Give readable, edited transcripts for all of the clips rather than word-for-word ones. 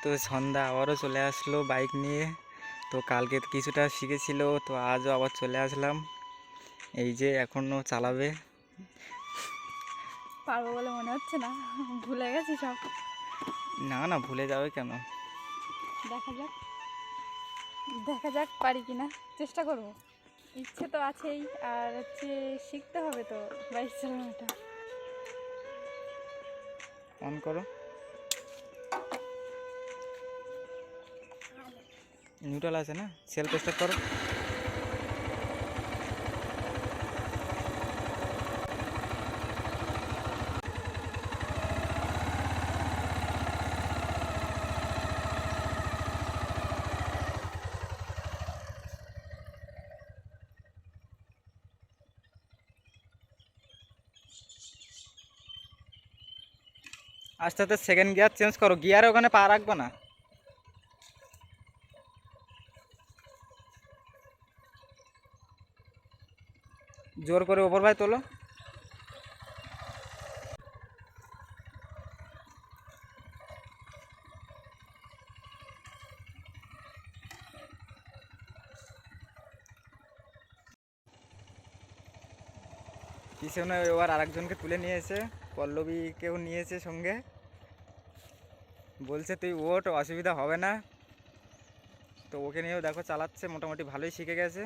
তো সন্ধ্যা আবারও চলে আসলো বাইক নিয়ে। তো কালকে কিছুটা শিখেছিল, তো আজও আবার চলে আসলাম। এই যে এখনও চালাবে। পারবো বলে মনে হচ্ছে না, ভুলে গেছি সব। না না, ভুলে যাবে কেন? দেখা যাক, দেখা যাক পারি কিনা, চেষ্টা করব। ইচ্ছে তো আছেই, আর হচ্ছে শিখতে হবে তো বাইক চালানোটা। অন করো, নিউট্রাল আছে না, সেলফ স্টার্ট করো। আস্তে আস্তে সেকেন্ড গিয়ার চেঞ্জ করো, গিয়ারে ওখানে পা রাখবো না। জোর করে ওপর ভাই তোলো। পিছনে এবার আরেকজনকে তুলে নিয়েছে, পল্লবীকেও নিয়েছে সঙ্গে। বলছে তুই ওঠ, অসুবিধা হবে না। তো ওকে নিয়েও দেখো চালাচ্ছে, মোটামুটি ভালোই শিখে গেছে।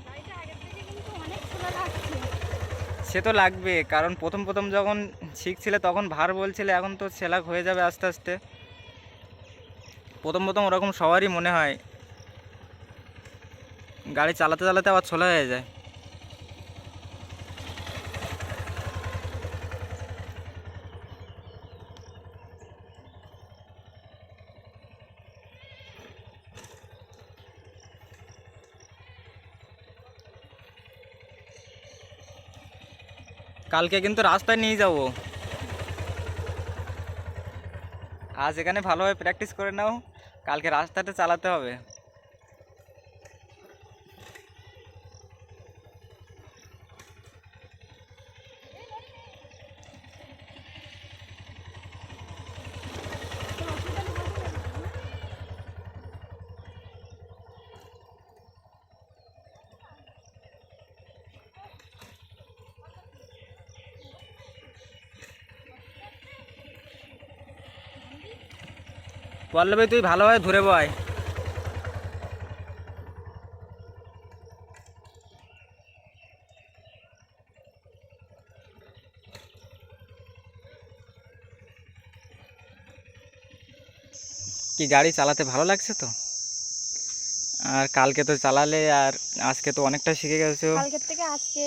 গাড়িটা আগের থেকে কিন্তু অনেক খোলা লাগছে। সে তো লাগবে, কারণ প্রথম প্রথম যখন শিখছিলে তখন ভার বলছিলে, এখন তো সেলাক হয়ে যাবে আস্তে আস্তে। প্রথম প্রথম ওরকম সবারই মনে হয়, গাড়ি চালাতে চালাতে আবার ছোলা হয়ে যায়। কালকে কিন্তু রাস্তায় নিয়ে যাব। আজ এখানে ভালোভাবে প্র্যাকটিস করে নাও, কালকে রাস্তাতে চালাতে হবে। পল্লবী তুই ভালোভাবে ধরে বয়। কি গাড়ি চালাতে ভালো লাগছে তো? আর কালকে তো চালালে, আর আজকে তো অনেকটা শিখে গেছো। কালকের থেকে আজকে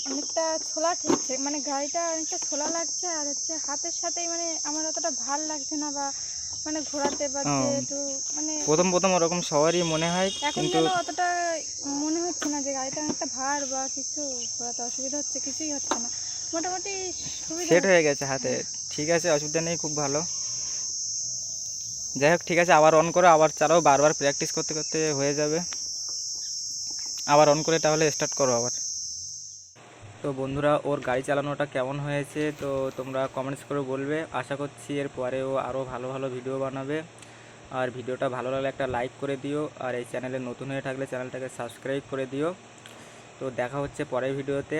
অনেকটা ছোলা ঠেকছে, মানে গাড়িটা অনেকটা ছোলা লাগছে, আর হচ্ছে হাতের সাথেই মানে আমার অতটা ভাল লাগছে না, বা মানে ঘোরাতে পারছে একটু মানে প্রথম প্রথম ওরকম সবারই মনে হয়, এখন কিন্তু যেন অতটা মনে হচ্ছে না যে গাড়িটা অনেকটা ভার বা কিছু, ঘোরাতে অসুবিধা হচ্ছে, কিছুই হচ্ছে না, মোটামুটি সুবিধা সেট হয়ে হচ্ছে। গেছে হাতে। ঠিক আছে, অসুবিধা নেই, খুব ভালো। যাই হোক, ঠিক আছে, আবার অন করো, আবার চালাও, বারবার প্র্যাকটিস করতে করতে হয়ে যাবে। আবার অন করে তাহলে স্টার্ট করো আবার। তো বন্ধুরা, ওর গাড়ি চালানোটা কেমন হয়েছে তো তোমরা কমেন্টস করে বলবে। আশা করছি এর পরেও আরও ভালো ভালো ভিডিও বানাবে। আর ভিডিওটা ভালো লাগলে একটা লাইক করে দিও, আর এই চ্যানেলে নতুন হয়ে থাকলে চ্যানেলটাকে সাবস্ক্রাইব করে দিও। তো দেখা হচ্ছে পরের ভিডিওতে।